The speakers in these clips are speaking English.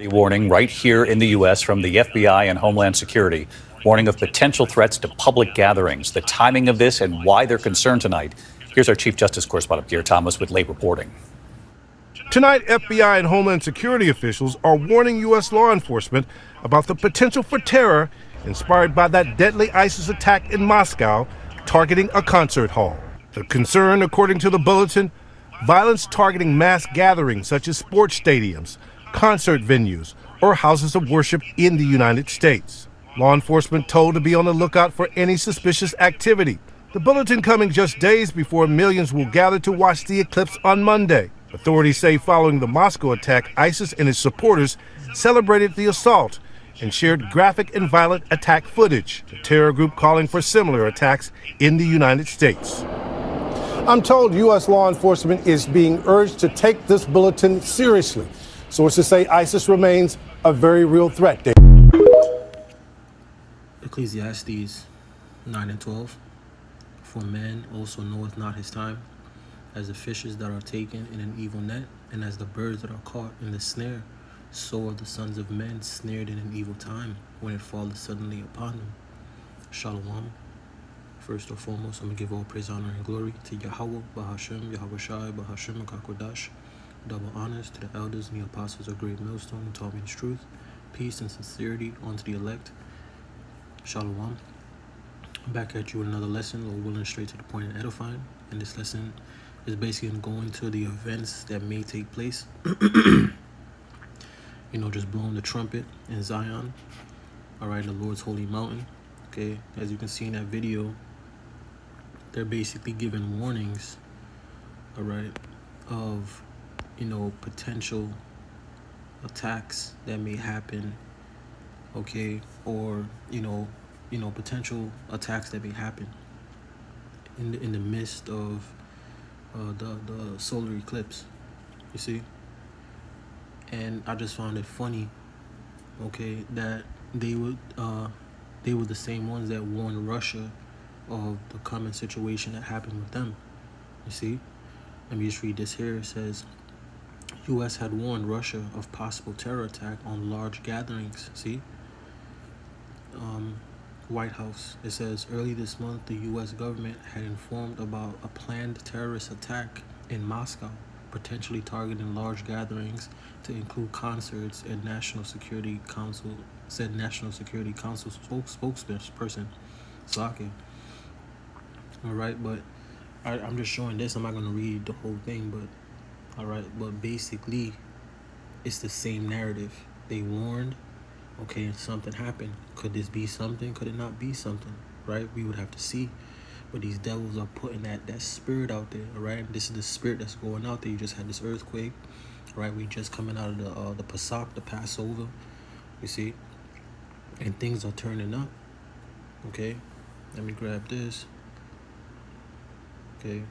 A warning right here in the U.S. from the FBI and Homeland Security, warning of potential threats to public gatherings. The timing of this and why they're concerned tonight. Here's our Chief Justice correspondent, Pierre Thomas, with late reporting. Tonight, FBI and Homeland Security officials are warning U.S. law enforcement about the potential for terror inspired by that deadly ISIS attack in Moscow targeting a concert hall. The concern, according to the bulletin, violence targeting mass gatherings such as sports stadiums, concert venues, or houses of worship in the United States. Law enforcement told to be on the lookout for any suspicious activity. The bulletin coming just days before millions will gather to watch the eclipse on Monday. Authorities say following the Moscow attack, ISIS and its supporters celebrated the assault and shared graphic and violent attack footage. The terror group calling for similar attacks in the United States. I'm told U.S. law enforcement is being urged to take this bulletin seriously. Sources say ISIS remains a very real threat. Ecclesiastes 9 and 12. For man also knoweth not his time, as the fishes that are taken in an evil net, and as the birds that are caught in the snare, so are the sons of men snared in an evil time, when it falleth suddenly upon them. Shalom. First and foremost, I'm going to give all praise, honor, and glory to Yahweh, Bahashem, Yahweh Shai, Bahashem, and Kakodash. Double honors to the elders and the apostles of Great Millstone who taught me the truth. Peace and sincerity unto the elect. Shalom. I'm back at you with another lesson, Lord willing, straight to the point and edifying. And this lesson is basically going to the events that may take place. Just blowing the trumpet in Zion. All right, the Lord's holy mountain. Okay, as you can see in that video, they're basically giving warnings, all right, of, potential attacks that may happen, okay, or, potential attacks that may happen in the midst of the solar eclipse, you see. And I just found it funny, okay, that they were the same ones that warned Russia of the coming situation that happened with them, you see. Let me just read this here. It says, U.S. had warned Russia of possible terror attack on large gatherings, see. White House, it says, early this month, the U.S. government had informed about a planned terrorist attack in Moscow, potentially targeting large gatherings to include concerts, and National Security Council spokesperson, Sake. All right, but I'm just showing this. I'm not going to read the whole thing, but all right, but basically, it's the same narrative. They warned, okay, and something happened. Could this be something? Could it not be something? Right? We would have to see. But these devils are putting that spirit out there, all right? This is the spirit that's going out there. You just had this earthquake, right? We just coming out of the Pesach, the Passover, you see? And things are turning up, okay? Let me grab this. Okay.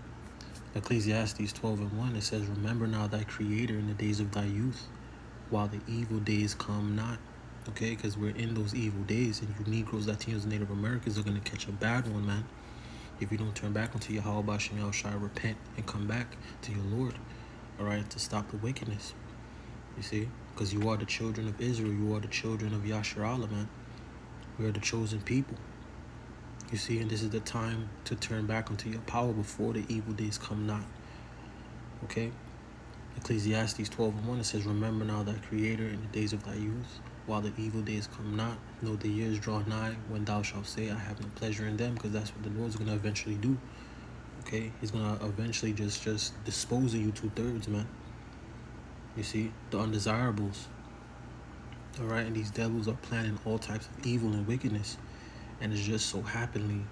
Ecclesiastes 12 and 1, it says, remember now thy Creator in the days of thy youth, while the evil days come not. Okay, because we're in those evil days, and you Negroes, Latinos, Native Americans are going to catch a bad one, man. If you don't turn back unto Yahweh Bashem Yahushua, repent and come back to your Lord, all right, to stop the wickedness, you see, because you are the children of Israel, you are the children of Yasharallah, man. We are the chosen people, you see, and this is the time to turn back unto your power before the evil days come not, okay. Ecclesiastes 12 and 1, it says, remember now thy Creator in the days of thy youth, while the evil days come not, know the years draw nigh, when thou shalt say, I have no pleasure in them, because that's what the Lord's going to eventually do, okay? He's going to eventually just dispose of you 2/3, man. You see, the undesirables, all right? And these devils are planning all types of evil and wickedness, and it's just so happenly,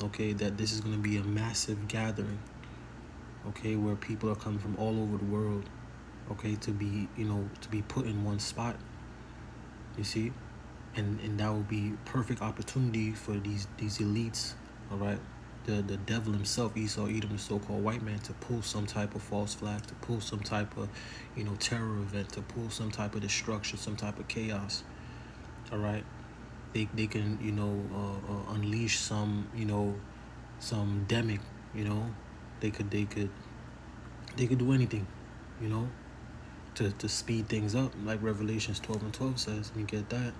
okay, that this is going to be a massive gathering, okay, where people are coming from all over the world, okay, to be put in one spot, you see, and that will be perfect opportunity for these elites, all right, the devil himself, Esau, Edom, the so-called white man, to pull some type of false flag, to pull some type of, terror event, to pull some type of destruction, some type of chaos, all right. They can, unleash some, some demic, they could do anything, to speed things up, like Revelations 12:12 says. You get that,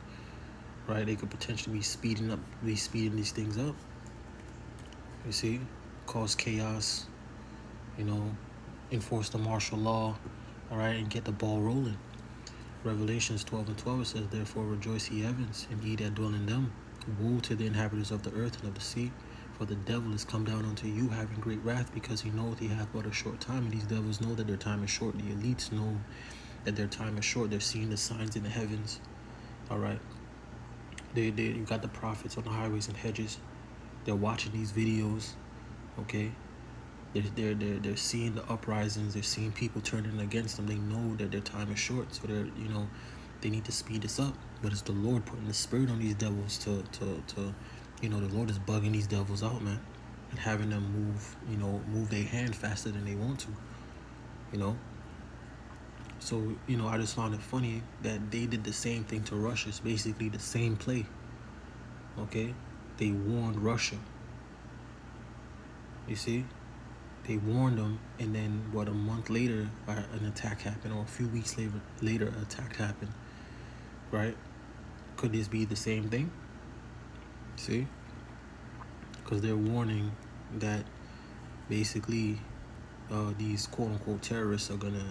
right? They could potentially be speeding these things up. You see, cause chaos, enforce the martial law, all right, and get the ball rolling. Revelations 12:12 says, therefore rejoice, ye heavens, and ye that dwell in them. Woe to the inhabitants of the earth and of the sea, for the devil is come down unto you, having great wrath, because he knoweth he hath but a short time. And these devils know that their time is short. The elites know that their time is short. They're seeing the signs in the heavens. All right. You got the prophets on the highways and hedges. They're watching these videos. Okay. They're seeing the uprisings. They're seeing people turning against them. They know that their time is short, so they need to speed this up. But it's the Lord putting the spirit on these devils to the Lord is bugging these devils out, man, and having them move their hand faster than they want to. So I just found it funny that they did the same thing to Russia. It's basically the same play. Okay, they warned Russia. You see. They warned them, and then a month later, an attack happened, or a few weeks later, an attack happened, right? Could this be the same thing? See? Because they're warning that basically these quote-unquote terrorists are gonna,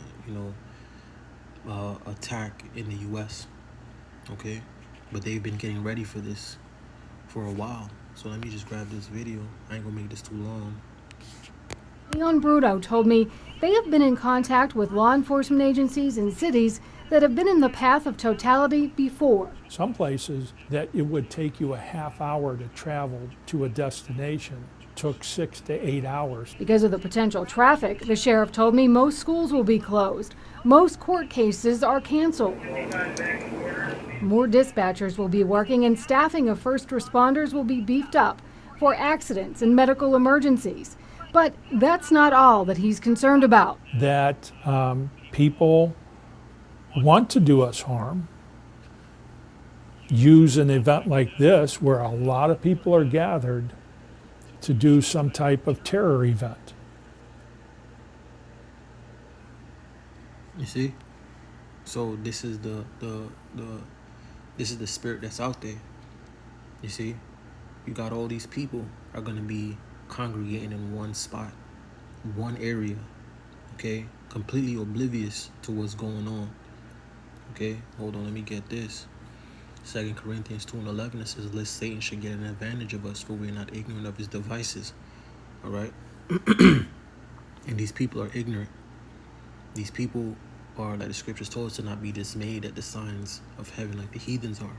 attack in the U.S., okay? But they've been getting ready for this for a while. So let me just grab this video. I ain't gonna make this too long. Leon Bruto told me they have been in contact with law enforcement agencies in cities that have been in the path of totality before. Some places that it would take you a half hour to travel to a destination took 6 to 8 hours. Because of the potential traffic, the sheriff told me most schools will be closed. Most court cases are canceled. More dispatchers will be working, and staffing of first responders will be beefed up for accidents and medical emergencies. But that's not all that he's concerned about. That people want to do us harm, use an event like this where a lot of people are gathered to do some type of terror event. You see? So this is the spirit that's out there. You see? You got all these people are gonna be congregating in one spot, one area, okay, completely oblivious to what's going on. Okay, hold on, let me get this. 2 Corinthians 2:11, it says, lest Satan should get an advantage of us, for we are not ignorant of his devices. All right. And these people are ignorant. These people are, like the scriptures told us, to not be dismayed at the signs of heaven like the heathens are.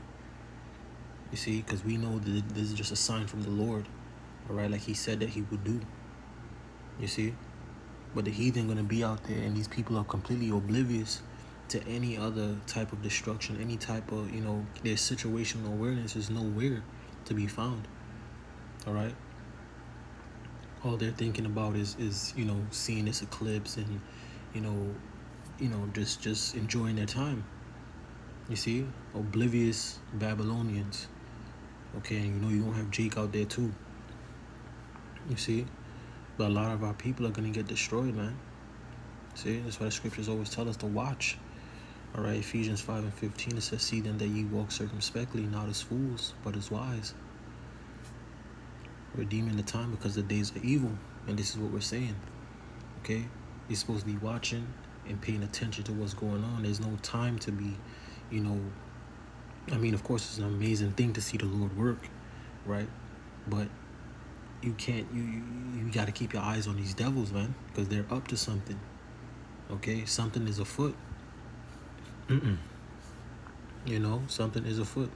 You see, because we know that this is just a sign from the Lord. All right, like he said that he would do. You see? But the heathen going to be out there, and these people are completely oblivious to any other type of destruction, any type of, their situational awareness is nowhere to be found. All right? All they're thinking about is seeing this eclipse and, just enjoying their time. You see? Oblivious Babylonians. Okay, and you don't have Jake out there too. You see? But a lot of our people are going to get destroyed, man. See? That's why the scriptures always tell us to watch. All right, Ephesians 5:15, it says, see then that ye walk circumspectly, not as fools, but as wise. Redeeming the time, because the days are evil. And this is what we're saying. Okay? You're supposed to be watching and paying attention to what's going on. There's no time to be, of course, it's an amazing thing to see the Lord work, right? But you can't, you got to keep your eyes on these devils, man, because they're up to something. Okay? Something is afoot. Something is afoot.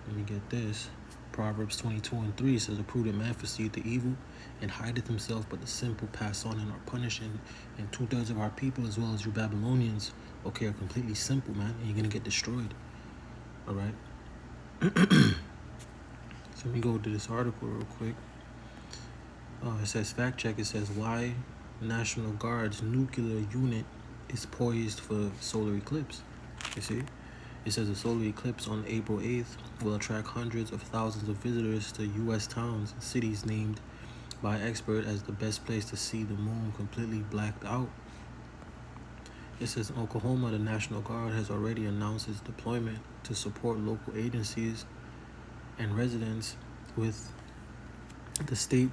Let me get this. Proverbs 22:3 says, a prudent man foreseeth the evil and hideth himself, but the simple pass on and are punished. And 2/3 of our people, as well as you Babylonians, okay, are completely simple, man, and you're going to get destroyed. All right? So let me go to this article real quick. It says, fact check, it says, why National Guard's nuclear unit is poised for solar eclipse. You see? It says a solar eclipse on April 8th will attract hundreds of thousands of visitors to U.S. towns and cities named by experts as the best place to see the moon completely blacked out It says in Oklahoma, the National Guard has already announced its deployment to support local agencies and residents, with the state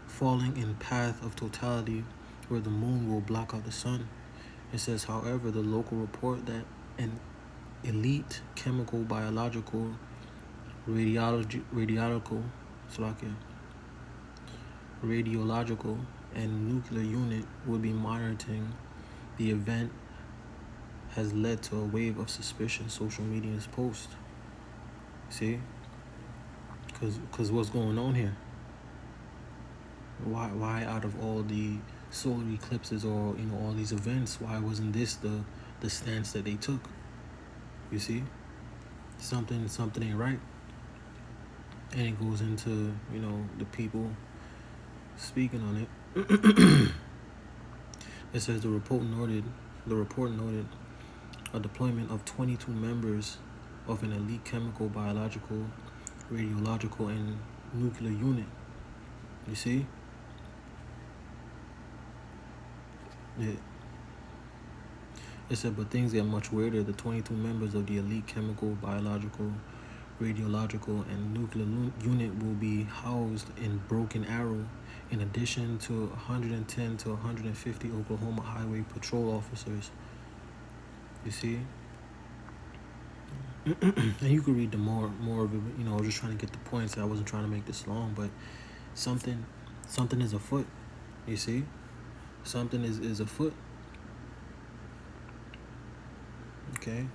falling in path of totality where the moon will block out the sun. It says, however, the local report that an elite chemical, biological, radiological, and nuclear unit will be monitoring the event has led to a wave of suspicion. Social media's post. See? Because what's going on here? Why out of all the solar eclipses or all these events, why wasn't this the stance that they took? You see? Something ain't right. And it goes into, the people speaking on it. It says the report noted a deployment of 22 members of an elite chemical, biological, radiological, and nuclear unit. You see? Yeah. It said, but things get much weirder. The 22 members of the elite chemical, biological, radiological, and nuclear unit will be housed in Broken Arrow, in addition to 110 to 150 Oklahoma Highway Patrol officers. You see? And you could read the more of it. I was just trying to get the points. I wasn't trying to make this long, but something is afoot. You see? Something is afoot. Okay.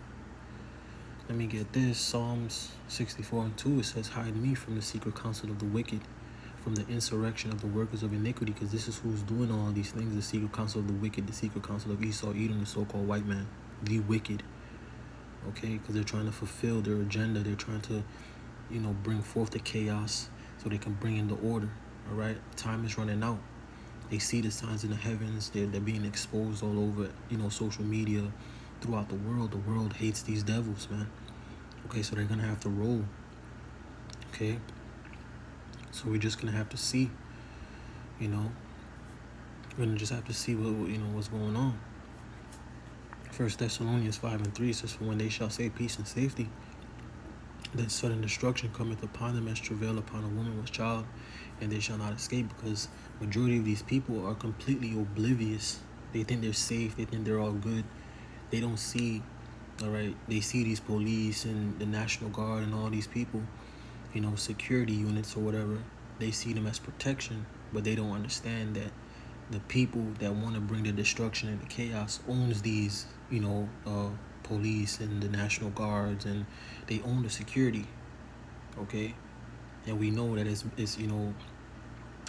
Let me get this. Psalms 64:2. It says, hide me from the secret counsel of the wicked, from the insurrection of the workers of iniquity, because this is who's doing all these things. The secret counsel of the wicked, the secret counsel of Esau, Edom, the so-called white man, the wicked. Okay, because they're trying to fulfill their agenda. They're trying to, bring forth the chaos so they can bring in the order. All right, time is running out. They see the signs in the heavens. They're being exposed all over, social media, throughout the world. The world hates these devils, man. Okay, so they're gonna have to roll. Okay, so we're just gonna have to see. We're gonna just have to see what's going on. 1 Thessalonians 5:3 says, for when they shall say peace and safety, then sudden destruction cometh upon them as travail upon a woman with child, and they shall not escape. Because majority of these people are completely oblivious. They think they're safe. They think they're all good. They don't see, all right, they see these police and the National Guard and all these people, security units or whatever. They see them as protection, but they don't understand that the people that want to bring the destruction and the chaos owns these, police and the National Guards, and they own the security, okay? And we know that it's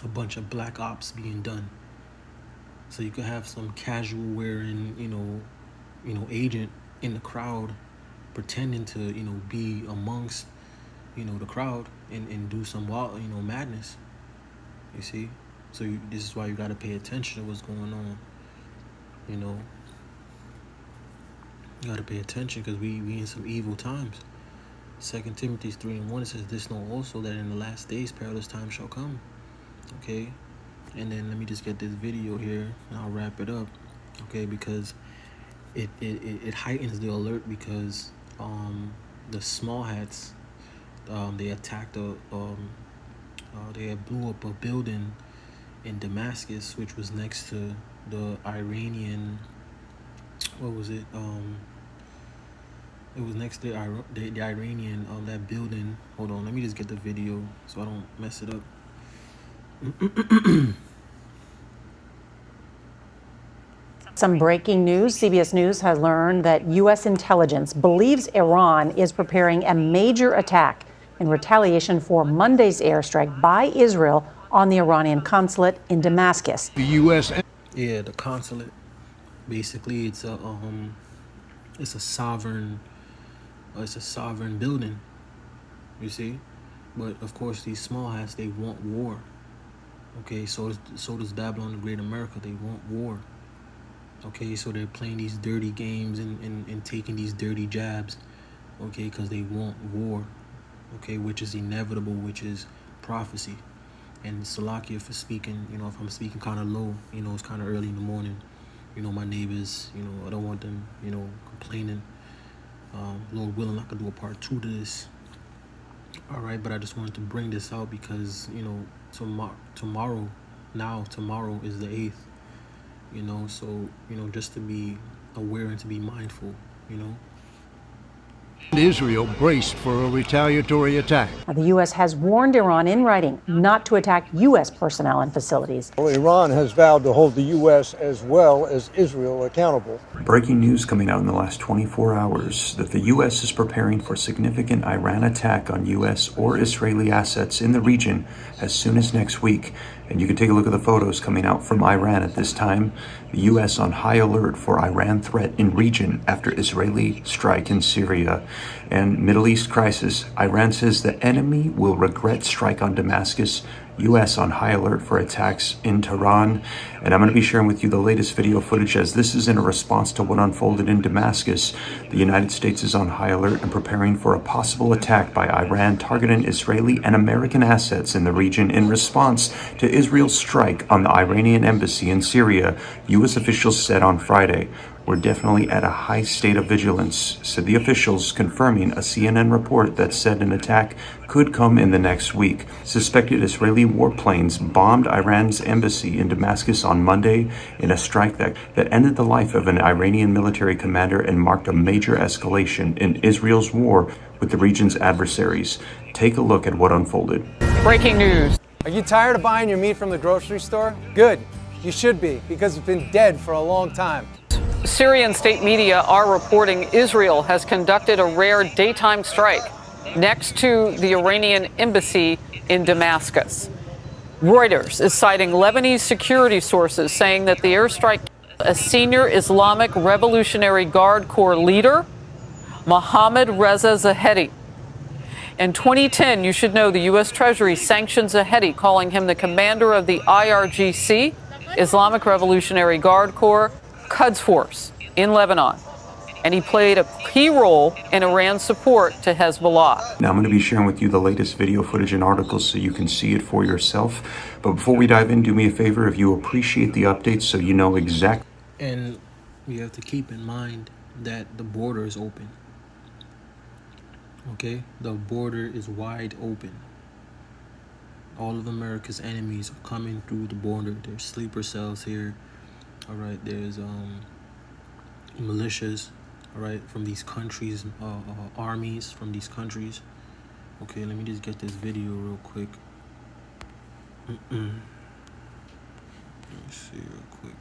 a bunch of black ops being done. So you could have some casual wearing, agent in the crowd pretending to, be amongst, the crowd and do some wild, madness. You see? So this is why you got to pay attention to what's going on. You got to pay attention, because we in some evil times. 2 Timothy 3:1, it says, this know also that in the last days perilous times shall come. Okay? And then let me just get this video here and I'll wrap it up. Okay? Because it heightens the alert, because the small hats, they attacked they blew up a building in Damascus, which was next to the Iranian, what was it? It was next to the Iranian, that building. Hold on, let me just get the video so I don't mess it up. Some breaking news. CBS News has learned that U.S. intelligence believes Iran is preparing a major attack in retaliation for Monday's airstrike by Israel on the Iranian consulate in Damascus. The U.S. Yeah, the consulate. Basically, it's a sovereign building. You see, but of course these small hats, they want war. Okay, so does Babylon the Great America. They want war. Okay, so they're playing these dirty games and taking these dirty jabs. Okay, because they want war. Okay, which is inevitable, which is prophecy. And Salakia for speaking, if I'm speaking kind of low, it's kind of early in the morning. my neighbors. I don't want them, complaining. Lord willing, I could do a part 2 to this. All right, but I just wanted to bring this out because, tomorrow is the 8th, so, just to be aware and to be mindful, Israel braced for a retaliatory attack. Now, the U.S. has warned Iran in writing not to attack U.S. personnel and facilities. Well, Iran has vowed to hold the U.S. as well as Israel accountable. Breaking news coming out in the last 24 hours that the U.S. is preparing for significant Iran attack on U.S. or Israeli assets in the region as soon as next week. And you can take a look at the photos coming out from Iran at this time. The U.S. on high alert for Iran threat in region after Israeli strike in Syria. And Middle East crisis. Iran says the enemy will regret strike on Damascus. U.S. on high alert for attacks in Tehran. And I'm going to be sharing with you the latest video footage as this is in a response to what unfolded in Damascus. The United States is on high alert and preparing for a possible attack by Iran targeting Israeli and American assets in the region in response to Israel's strike on the Iranian embassy in Syria, U.S. officials said on Friday. We're definitely at a high state of vigilance, said the officials, confirming a CNN report that said an attack could come in the next week. Suspected Israeli warplanes bombed Iran's embassy in Damascus on Monday in a strike that ended the life of an Iranian military commander and marked a major escalation in Israel's war with the region's adversaries. Take a look at what unfolded. Breaking news. Are you tired of buying your meat from the grocery store? Good. You should be, because it's been dead for a long time. Syrian state media are reporting Israel has conducted a rare daytime strike next to the Iranian embassy in Damascus. Reuters is citing Lebanese security sources saying that the airstrike a senior Islamic Revolutionary Guard Corps leader, Mohammad Reza Zahedi. In 2010, you should know the U.S. Treasury sanctioned Zahedi, calling him the commander of the IRGC, Islamic Revolutionary Guard Corps, Quds Force in Lebanon, and he played a key role in Iran's support to Hezbollah. Now I'm going to be sharing with you the latest video footage and articles so you can see it for yourself. But before we dive in, do me a favor if you appreciate the updates so you know exactly. And we have to keep in mind that the border is open. Okay? The border is wide open. All of America's enemies are coming through the border. There's sleeper cells here. All right, there's militias, all right, from these countries, armies from these countries. Okay, let me just get this video real quick. Let me see real quick.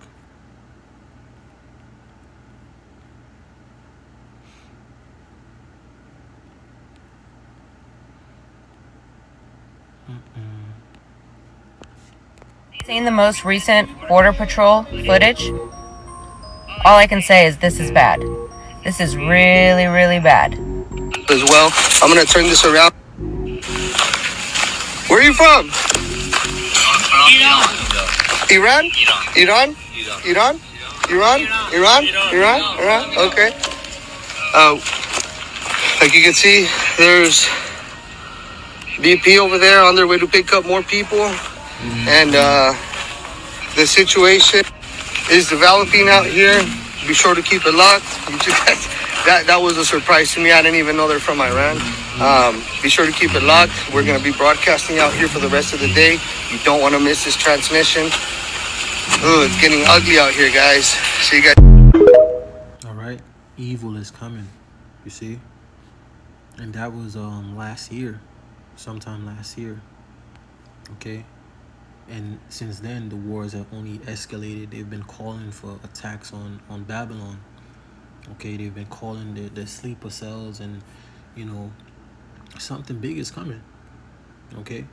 Seen the most recent Border Patrol footage? All I can say is this is bad. This is really, really bad. As well, I'm gonna turn this around. Where are you from? Iran? Iran? Iran? Iran? Iran? Iran? Iran? Okay. Like you can see, there's BP over there on their way to pick up more people. And the situation is developing out here. Be sure to keep it locked. That was a surprise to me. I didn't even know they're from Iran. Be sure to keep it locked. We're going to be broadcasting out here for the rest of the day. You don't want to miss this transmission. Ooh, it's getting ugly out here, guys. See you guys. All right, evil is coming. You see, and that was sometime last year. Okay. And since then, the wars have only escalated. They've been calling for attacks on Babylon. Okay, they've been calling the sleeper cells, and, something big is coming. Okay?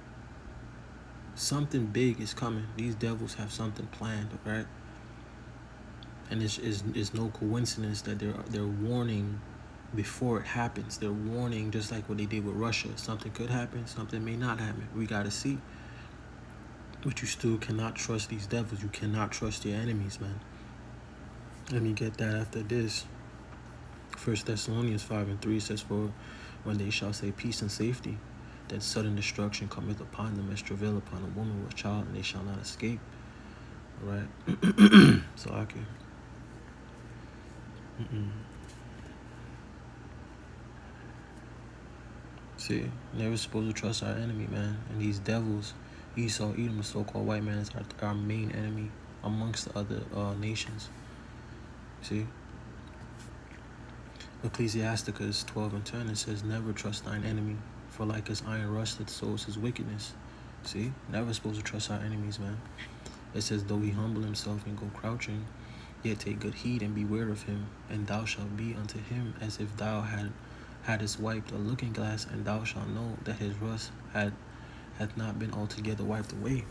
Something big is coming. These devils have something planned, right? And it's no coincidence that they're warning before it happens. They're warning just like what they did with Russia. Something could happen, something may not happen. We got to see. But you still cannot trust these devils. You cannot trust your enemies, man. Let me get that after this. 1 Thessalonians 5:3 says, "For when they shall say peace and safety, then sudden destruction cometh upon them as travail upon a woman with a child, and they shall not escape." All right. So, okay. See, never supposed to trust our enemy, man. And these devils, Esau, Edom, the so-called white man, is our main enemy amongst the other nations. See? Ecclesiasticus 12:10, it says, never trust thine enemy, for like as iron rusted, so is his wickedness. See? Never supposed to trust our enemies, man. It says, though he humble himself and go crouching, yet take good heed and beware of him, and thou shalt be unto him as if thou hadst wiped a looking glass, and thou shalt know that his rust hath not been altogether wiped away.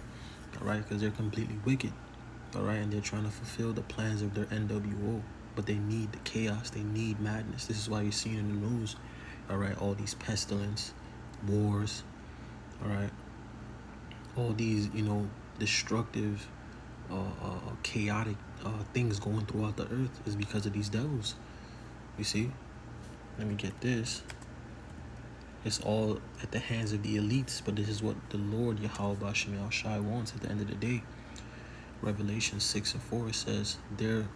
Alright, because they're completely wicked. Alright, and they're trying to fulfill the plans of their NWO. But they need the chaos, they need madness. This is why you're seeing in the news, alright, all these pestilence, wars, alright, all these, destructive, chaotic things going throughout the earth is because of these devils. You see? Let me get this. It's all at the hands of the elites, but this is what the Lord Yahweh Bashim Al-Shai wants at the end of the day. Revelation 6:4 says, there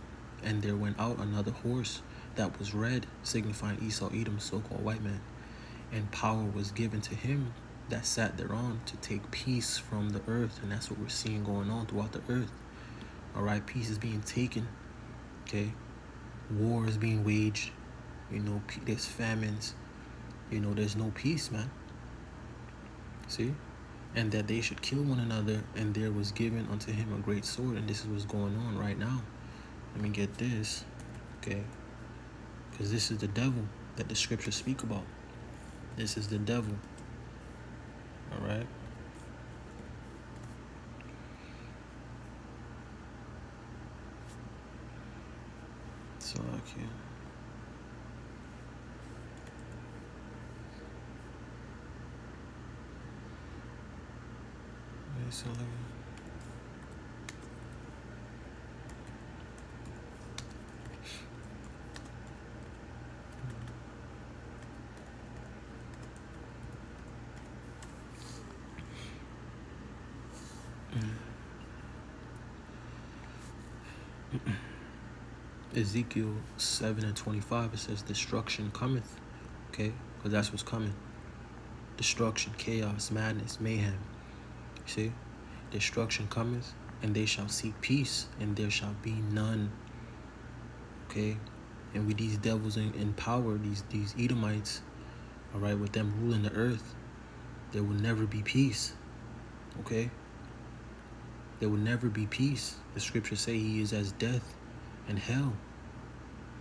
went out another horse that was red, signifying Esau, Edom, so-called white man. And power was given to him that sat thereon to take peace from the earth. And that's what we're seeing going on throughout the earth. All right, peace is being taken. Okay, war is being waged. There's famines. There's no peace, man. See? And that they should kill one another, and there was given unto him a great sword. And this is what's going on right now. Let me get this, okay? Because this is the devil that the scriptures speak about. This is the devil, all right? So, okay. Okay, so let me... Ezekiel 7:25, it says destruction cometh, okay? Because that's what's coming. Destruction, chaos, madness, mayhem. See? Destruction cometh, and they shall seek peace, and there shall be none. Okay? And with these devils in power, these Edomites, all right, with them ruling the earth, there will never be peace. Okay? There will never be peace. The scriptures say he is as death and hell.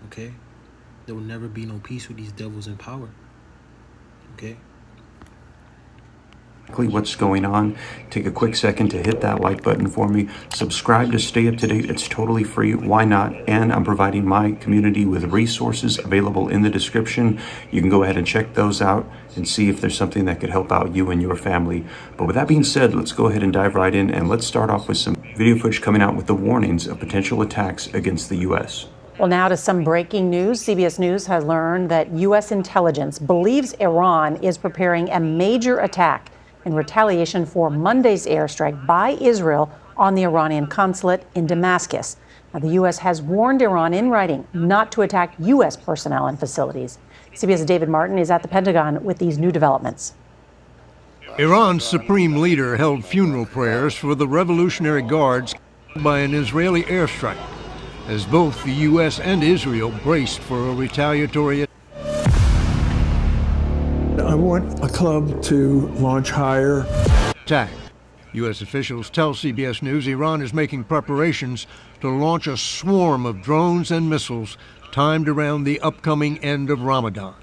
Okay? There will never be no peace with these devils in power. Okay? What's going on? Take a quick second to hit that like button for me. Subscribe to stay up to date. It's totally free. Why not? And I'm providing my community with resources available in the description. You can go ahead and check those out and see if there's something that could help out you and your family. But with that being said, let's go ahead and dive right in, and let's start off with some video footage coming out with the warnings of potential attacks against the U.S. Well, now to some breaking news. CBS News has learned that U.S. intelligence believes Iran is preparing a major attack in retaliation for Monday's airstrike by Israel on the Iranian consulate in Damascus. Now, the U.S. has warned Iran in writing not to attack U.S. personnel and facilities. CBS's David Martin is at the Pentagon with these new developments. Iran's supreme leader held funeral prayers for the Revolutionary Guards by an Israeli airstrike, as both the U.S. and Israel braced for a retaliatory attack. I want a club to launch higher. U.S. officials tell CBS News Iran is making preparations to launch a swarm of drones and missiles timed around the upcoming end of Ramadan.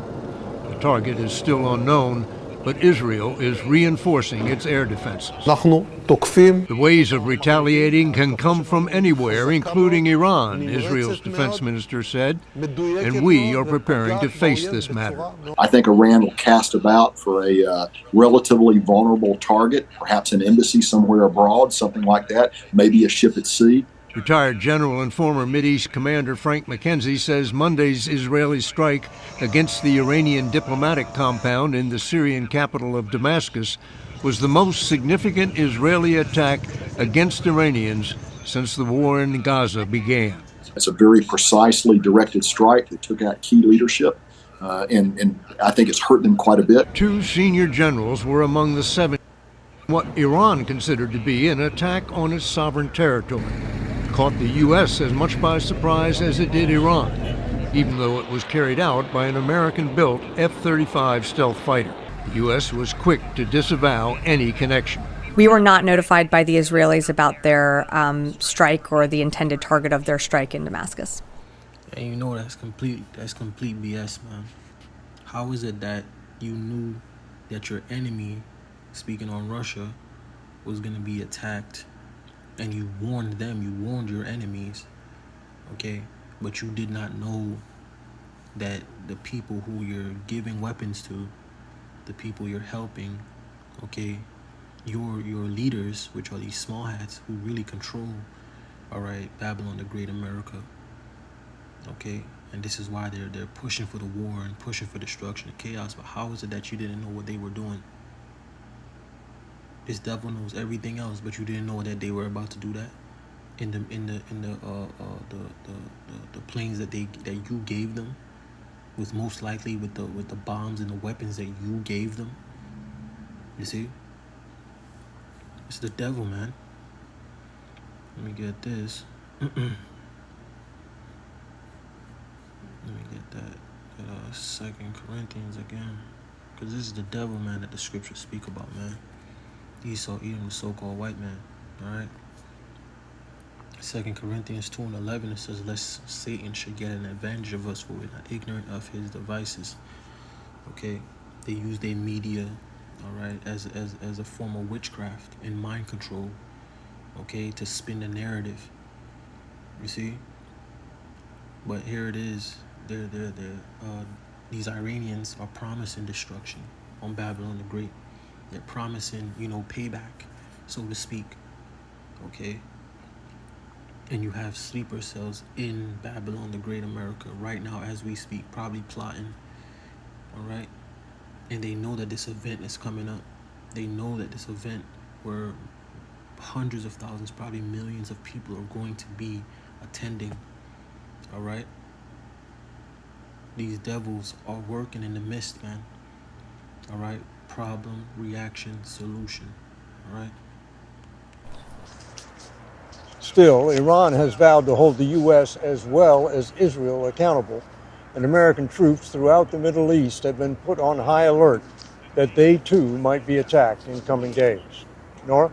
The target is still unknown, but Israel is reinforcing its air defenses. The ways of retaliating can come from anywhere, including Iran, Israel's defense minister said, and we are preparing to face this matter. I think Iran will cast about for a relatively vulnerable target, perhaps an embassy somewhere abroad, something like that, maybe a ship at sea. Retired General and former Mideast Commander Frank McKenzie says Monday's Israeli strike against the Iranian diplomatic compound in the Syrian capital of Damascus was the most significant Israeli attack against Iranians since the war in Gaza began. It's a very precisely directed strike that took out key leadership, and I think it's hurt them quite a bit. 2 senior generals were among the 7 what Iran considered to be an attack on its sovereign territory. Caught the U.S. as much by surprise as it did Iran, even though it was carried out by an American-built F-35 stealth fighter. The U.S. was quick to disavow any connection. We were not notified by the Israelis about their strike or the intended target of their strike in Damascus. And you know that's complete BS, man. How is it that you knew that your enemy, speaking on Russia, was going to be attacked, and you warned them, you warned your enemies, okay? But you did not know that the people who you're giving weapons to, the people you're helping, okay, your leaders, which are these small hats who really control, all right, Babylon the Great America, okay? And this is why they're pushing for the war and pushing for destruction and chaos. But how is it that you didn't know what they were doing? This devil knows everything else, but you didn't know that they were about to do that in the planes that you gave them, was most likely with the bombs and the weapons that you gave them. You see, it's the devil, man. Let me get this. Let me get that 2 Corinthians again, because this is the devil, man, that the scriptures speak about, man. Esau eating the so-called white man, all right? 2 Corinthians 2:11, it says, lest Satan should get an advantage of us, for we're not ignorant of his devices, okay? They use their media, all right, as a form of witchcraft and mind control, okay, to spin the narrative, you see? But here it is, these Iranians are promising destruction on Babylon the Great. They're promising, payback, so to speak, okay? And you have sleeper cells in Babylon the Great America right now as we speak, probably plotting, all right? And they know that this event is coming up. They know that this event where hundreds of thousands, probably millions of people are going to be attending, all right? These devils are working in the midst, man, all right? Problem, reaction, solution, all right? Still, Iran has vowed to hold the U.S. as well as Israel accountable, and American troops throughout the Middle East have been put on high alert that they too might be attacked in coming days. Nora?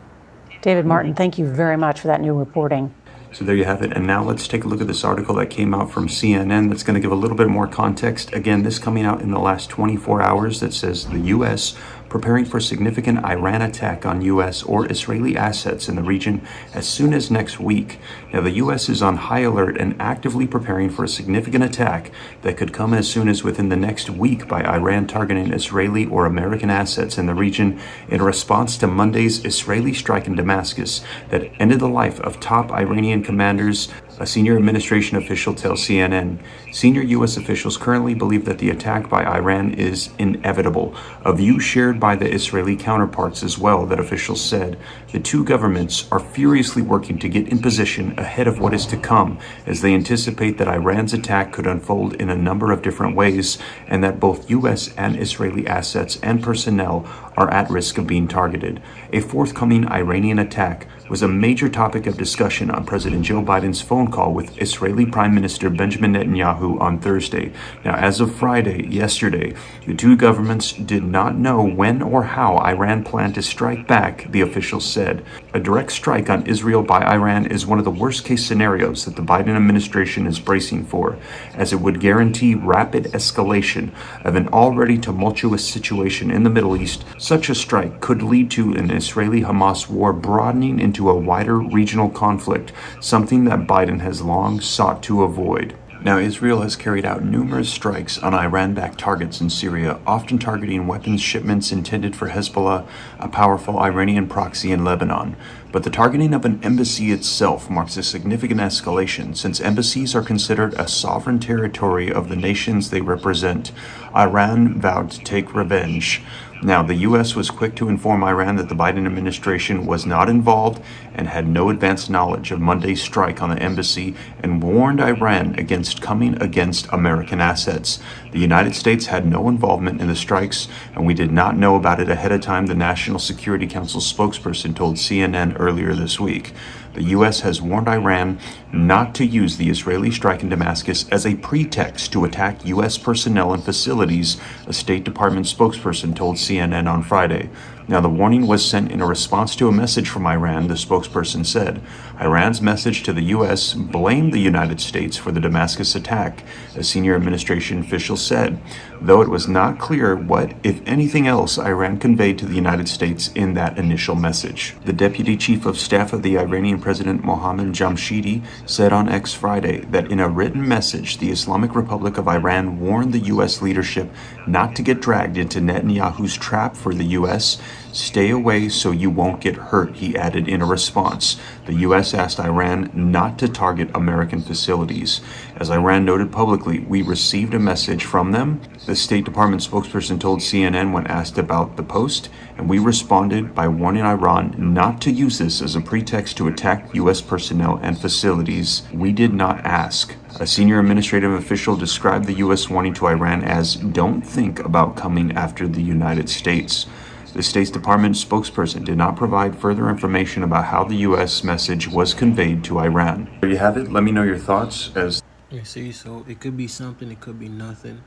David Martin, thank you very much for that new reporting. So there you have it. And now let's take a look at this article that came out from CNN that's going to give a little bit more context. Again, this coming out in the last 24 hours that says the U.S. preparing for significant Iran attack on U.S. or Israeli assets in the region as soon as next week. Now, the U.S. is on high alert and actively preparing for a significant attack that could come as soon as within the next week by Iran targeting Israeli or American assets in the region in response to Monday's Israeli strike in Damascus that ended the life of top Iranian commanders. A senior administration official tells CNN, senior U.S. officials currently believe that the attack by Iran is inevitable, a view shared by the Israeli counterparts as well, that officials said. The two governments are furiously working to get in position ahead of what is to come, as they anticipate that Iran's attack could unfold in a number of different ways, and that both U.S. and Israeli assets and personnel are at risk of being targeted. A forthcoming Iranian attack was a major topic of discussion on President Joe Biden's phone call with Israeli Prime Minister Benjamin Netanyahu on Thursday. Now, as of Friday, yesterday, the two governments did not know when or how Iran planned to strike back, the officials said. A direct strike on Israel by Iran is one of the worst-case scenarios that the Biden administration is bracing for, as it would guarantee rapid escalation of an already tumultuous situation in the Middle East. Such a strike could lead to an Israeli-Hamas war broadening into a wider regional conflict, something that Biden has long sought to avoid. Now, Israel has carried out numerous strikes on Iran-backed targets in Syria, often targeting weapons shipments intended for Hezbollah, a powerful Iranian proxy in Lebanon. But the targeting of an embassy itself marks a significant escalation, since embassies are considered a sovereign territory of the nations they represent. Iran vowed to take revenge. Now, the U.S. was quick to inform Iran that the Biden administration was not involved and had no advanced knowledge of Monday's strike on the embassy and warned Iran against coming against American assets. The United States had no involvement in the strikes, and we did not know about it ahead of time, the National Security Council spokesperson told CNN earlier this week. The U.S. has warned Iran not to use the Israeli strike in Damascus as a pretext to attack U.S. personnel and facilities, a State Department spokesperson told CNN on Friday. Now, the warning was sent in a response to a message from Iran, the spokesperson said. Iran's message to the U.S. blamed the United States for the Damascus attack, a senior administration official said, though it was not clear what, if anything else, Iran conveyed to the United States in that initial message. The deputy chief of staff of the Iranian President Mohammad Jamshidi said on X Friday that in a written message, the Islamic Republic of Iran warned the U.S. leadership not to get dragged into Netanyahu's trap for the U.S. Stay away so you won't get hurt, he added in a response. The U.S. asked Iran not to target American facilities. As Iran noted publicly, we received a message from them, the State Department spokesperson told CNN when asked about the post, and we responded by warning Iran not to use this as a pretext to attack U.S. personnel and facilities. We did not ask. A senior administrative official described the U.S. warning to Iran as, "Don't think about coming after the United States." The State Department spokesperson did not provide further information about how the U.S. message was conveyed to Iran. There you have it. Let me know your thoughts as... You see, so it could be something, it could be nothing,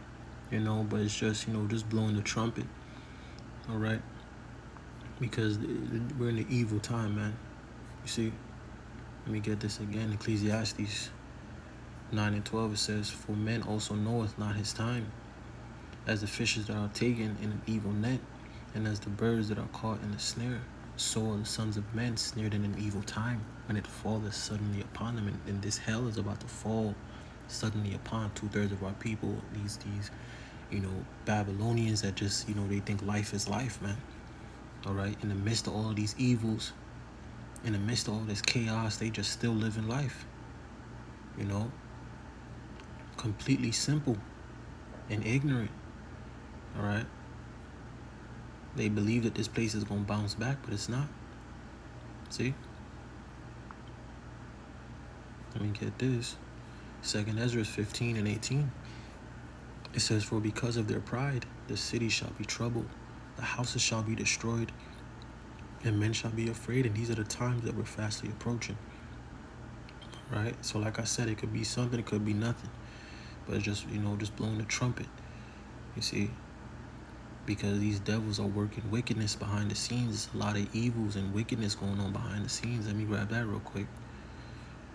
but it's just, just blowing the trumpet, all right? Because we're in the evil time, man. You see, let me get this again. Ecclesiastes 9 and 12, it says, "For men also knoweth not his time, as the fishes that are taken in an evil net, and as the birds that are caught in a snare, so are the sons of men snared in an evil time, when it falleth suddenly upon them." And this hell is about to fall suddenly upon 2/3 of our people. These Babylonians that just, they think life is life, man. All right, in the midst of all of these evils, in the midst of all this chaos, they just still living life. Completely simple and ignorant. All right. They believe that this place is going to bounce back, but it's not. See? Let me get this. 2nd Ezra 15 and 18. It says, "For because of their pride, the city shall be troubled, the houses shall be destroyed, and men shall be afraid." And these are the times that we're fastly approaching. Right? So like I said, it could be something, it could be nothing. But it's just, just blowing the trumpet. You see? Because these devils are working wickedness behind the scenes. There's a lot of evils and wickedness going on behind the scenes. Let me grab that real quick.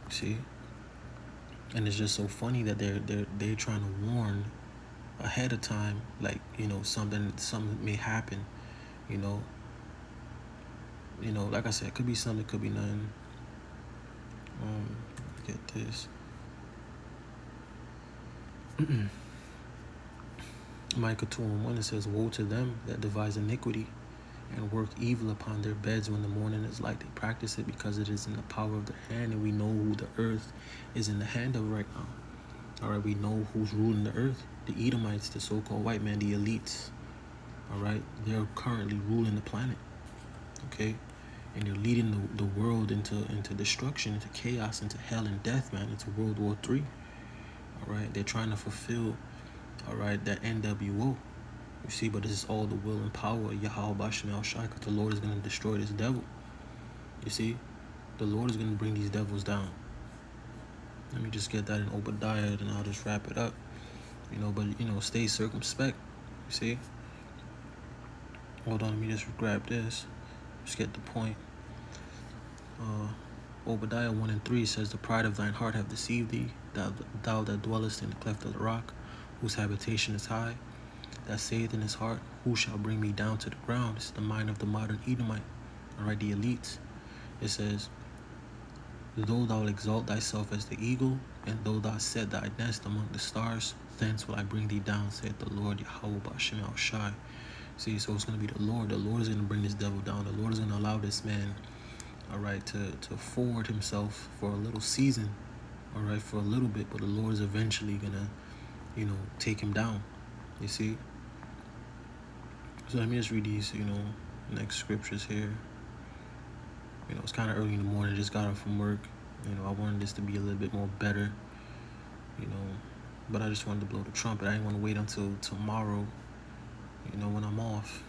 See? And it's just so funny that they're trying to warn ahead of time, like, something may happen, like I said, it could be something, it could be nothing. Get this. Micah 2:1, it says, "Woe to them that devise iniquity and work evil upon their beds when the morning is light. They practice it because it is in the power of their hand, and we know who the earth is in the hand of right now." All right, we know who's ruling the earth. The Edomites, the so-called white man, the elites. All right, they're currently ruling the planet. Okay, and they're leading the world into destruction, into chaos, into hell and death, man, into World War III. All right, they're trying to fulfill, all right, that NWO. You see, but this is all the will and power of Yahweh Bashem El Shai, because the Lord is going to destroy this devil. You see, the Lord is going to bring these devils down. Let me just get that in Obadiah, and I'll just wrap it up. But stay circumspect. You see? Hold on, let me just grab this. Just get the point. Obadiah 1 and 3 says, "The pride of thine heart hath deceived thee, thou that dwellest in the cleft of the rock, whose habitation is high, that saith in his heart, who shall bring me down to the ground?" It's the mind of the modern Edomite, all right, the elites. It says, "Though thou exalt thyself as the eagle, and though thou set thy nest among the stars, thence will I bring thee down, saith the Lord Yahweh Bashem El Shai." See, so it's going to be the Lord. The Lord is going to bring this devil down. The Lord is going to allow this man, all right, to forward himself for a little season, all right, for a little bit, but the Lord is eventually going to, take him down. You see? So let me just read these, next scriptures here. It's kind of early in the morning. Just got up from work. I wanted this to be a little bit more better. But I just wanted to blow the trumpet. I didn't want to wait until tomorrow, when I'm off,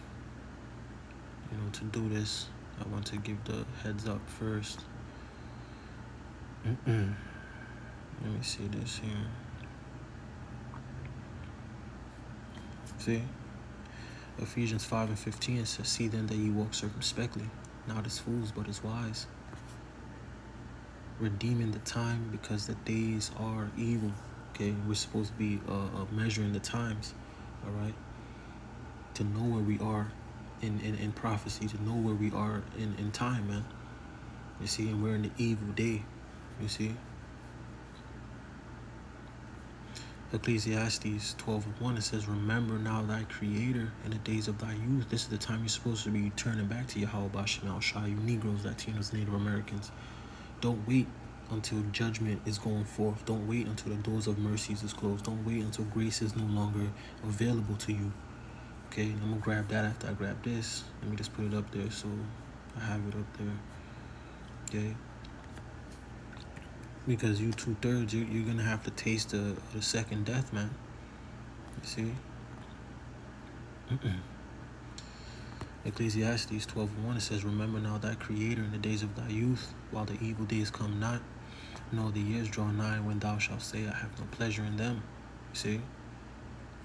to do this. I want to give the heads up first. Let me see this here. See? Ephesians 5:15 says, "See then that ye walk circumspectly, not as fools, but as wise, redeeming the time, because the days are evil." Okay, we're supposed to be measuring the times, all right? To know where we are in prophecy, to know where we are in time, man. You see, and we're in the evil day, you see? Ecclesiastes 12:1, it says, "Remember now thy Creator in the days of thy youth." This is the time you're supposed to be turning back to Yahweh Bashem El Shai, you Negroes, Latinos, Native Americans. Don't wait until judgment is going forth. Don't wait until the doors of mercies is closed. Don't wait until grace is no longer available to you. Okay, and I'm going to grab that after I grab this. Let me just put it up there so I have it up there. Okay. Because you 2/3, you're going to have to taste the second death, man. You see? Ecclesiastes 12:1, it says, "Remember now thy Creator in the days of thy youth, while the evil days come not, nor the years draw nigh, when thou shalt say, I have no pleasure in them." You see?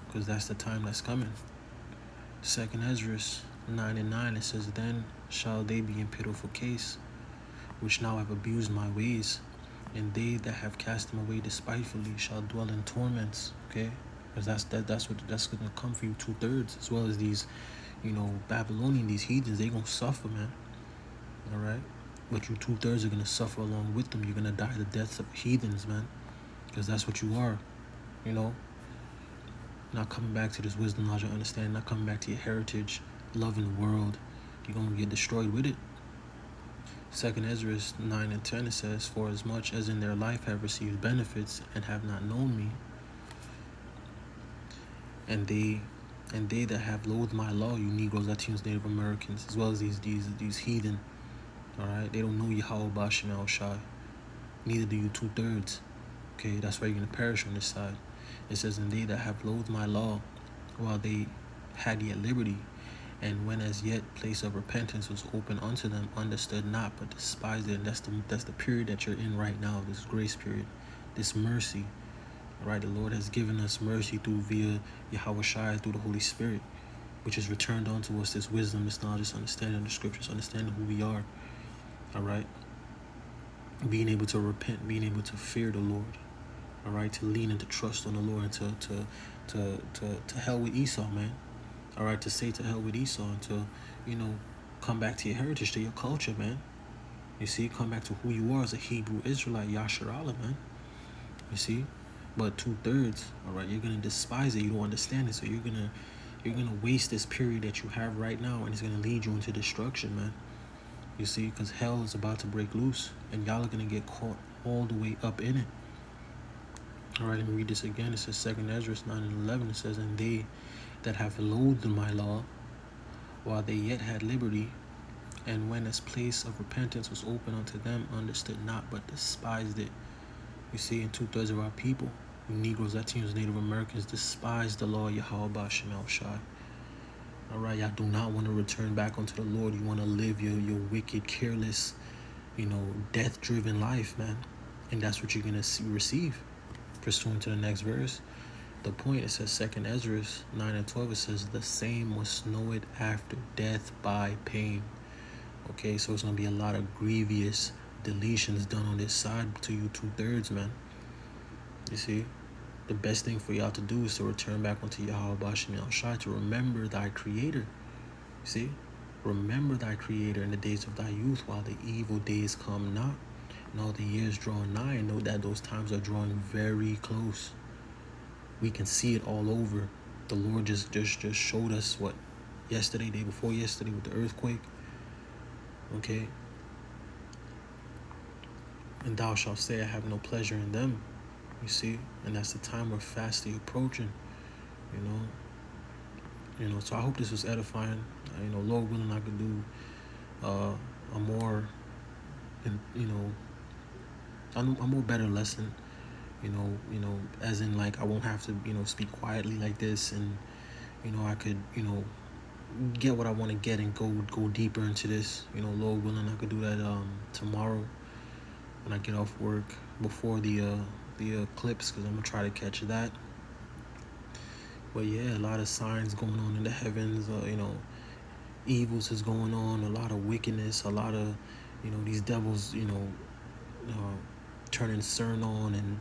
Because that's the time that's coming. 2nd Ezra 9:9, it says, "Then shall they be in pitiful case, which now have abused my ways, and they that have cast them away despitefully shall dwell in torments." Okay? Because that's going to come for you 2/3, as well as these, Babylonian, these heathens. They going to suffer, man. All right? But you 2/3 are going to suffer along with them. You're going to die the deaths of heathens, man. Because that's what you are, Not coming back to this wisdom, knowledge, and understanding. Not coming back to your heritage, loving the world. You're going to get destroyed with it. 2nd Ezra 9:10, it says, "For as much as in their life have received benefits and have not known me, and they that have loathed my law," you Negroes, Latinos, Native Americans, as well as these heathen, all right? They don't know Yahweh Bashem El Shai. Neither do you 2/3. Okay, that's why you're going to perish on this side. It says, "And they that have loathed my law, while they had yet liberty, and when as yet place of repentance was open unto them, understood not, but despised it." And that's the period that you're in right now, this grace period, this mercy. All right, the Lord has given us mercy via Yahweh Shai, through the Holy Spirit, which has returned unto us this wisdom, this knowledge, this understanding of the scriptures, understanding who we are. All right, being able to repent, being able to fear the Lord. All right, to lean and to trust on the Lord, and to hell with Esau, man. All right, to say to hell with Esau, and to, come back to your heritage, to your culture, man. You see, come back to who you are as a Hebrew Israelite, Yashar Allah, man. You see, but 2/3, all right, you're gonna despise it. You don't understand it, so you're gonna waste this period that you have right now, and it's gonna lead you into destruction, man. You see, because hell is about to break loose, and y'all are gonna get caught all the way up in it. All right, let me read this again. It says 2nd Ezra 9:11. It says, "And they that have loathed my law, while they yet had liberty, and when this place of repentance was open unto them, understood not, but despised it." You see, and 2/3 of our people, Negroes, Latinos, Native Americans, despise the law of Yahweh Bashem El Shai. All right, y'all do not want to return back unto the Lord. You want to live your wicked, careless, death-driven life, man. And that's what you're going to receive. Pursuant to the next verse, the point, it says 2nd Ezra 9:12, it says, "The same must know it after death by pain." Okay, so it's going to be a lot of grievous deletions done on this side to you 2/3, man. You see, the best thing for y'all to do is to return back unto Yahweh Bashem El Shai, to remember thy Creator. See, remember thy Creator in the days of thy youth, while the evil days come not, and all the years draw nigh. And know that those times are drawing very close. We can see it all over. The Lord just showed us what yesterday, day before yesterday, with the earthquake. Okay. "And thou shalt say, I have no pleasure in them." You see, and that's the time we're fastly approaching. So I hope this was edifying. Lord willing, I could do a more, a more better lesson. As in, like, I won't have to speak quietly like this, and I could get what I want to get and go deeper into this. Lord willing, I could do that tomorrow when I get off work before the eclipse, because I'm gonna try to catch that. But yeah, a lot of signs going on in the heavens. Evils is going on, a lot of wickedness, a lot of these devils turning CERN on, and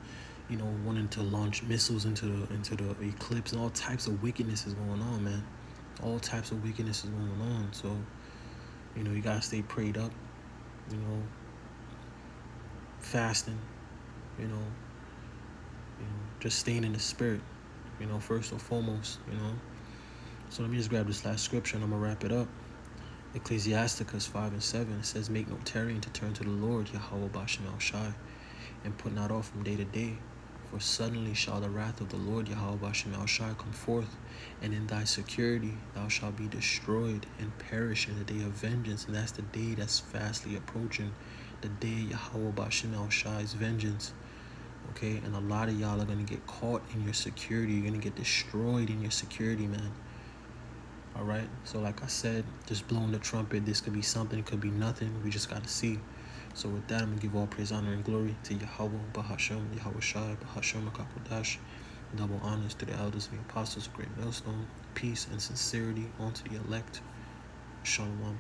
wanting to launch missiles into the eclipse, and all types of wickedness is going on, man. All types of wickedness is going on. So you gotta stay prayed up, fasting, just staying in the spirit, first and foremost. So let me just grab this last scripture and I'm gonna wrap it up. Ecclesiasticus 5:7, it says, "Make no tarrying to turn to the Lord, Yahweh Bashem El Shai, and put not off from day to day. For suddenly shall the wrath of the Lord, Yahweh Bashem El Shai, come forth, and in thy security thou shalt be destroyed and perish in the day of vengeance." And that's the day that's fastly approaching, the day Yahweh Bashem El Shai's vengeance. Okay, and a lot of y'all are gonna get caught in your security. You're gonna get destroyed in your security, man. All right, so like I said, just blowing the trumpet. This could be something, it could be nothing. We just gotta see. So with that, I'm gonna give all praise, honor, and glory to Yahweh, Bahashem, Yahweh Shai, Bahashem, Akakodash. Double honors to the elders and the apostles of Great Millstone. Peace and sincerity unto the elect. Shalom.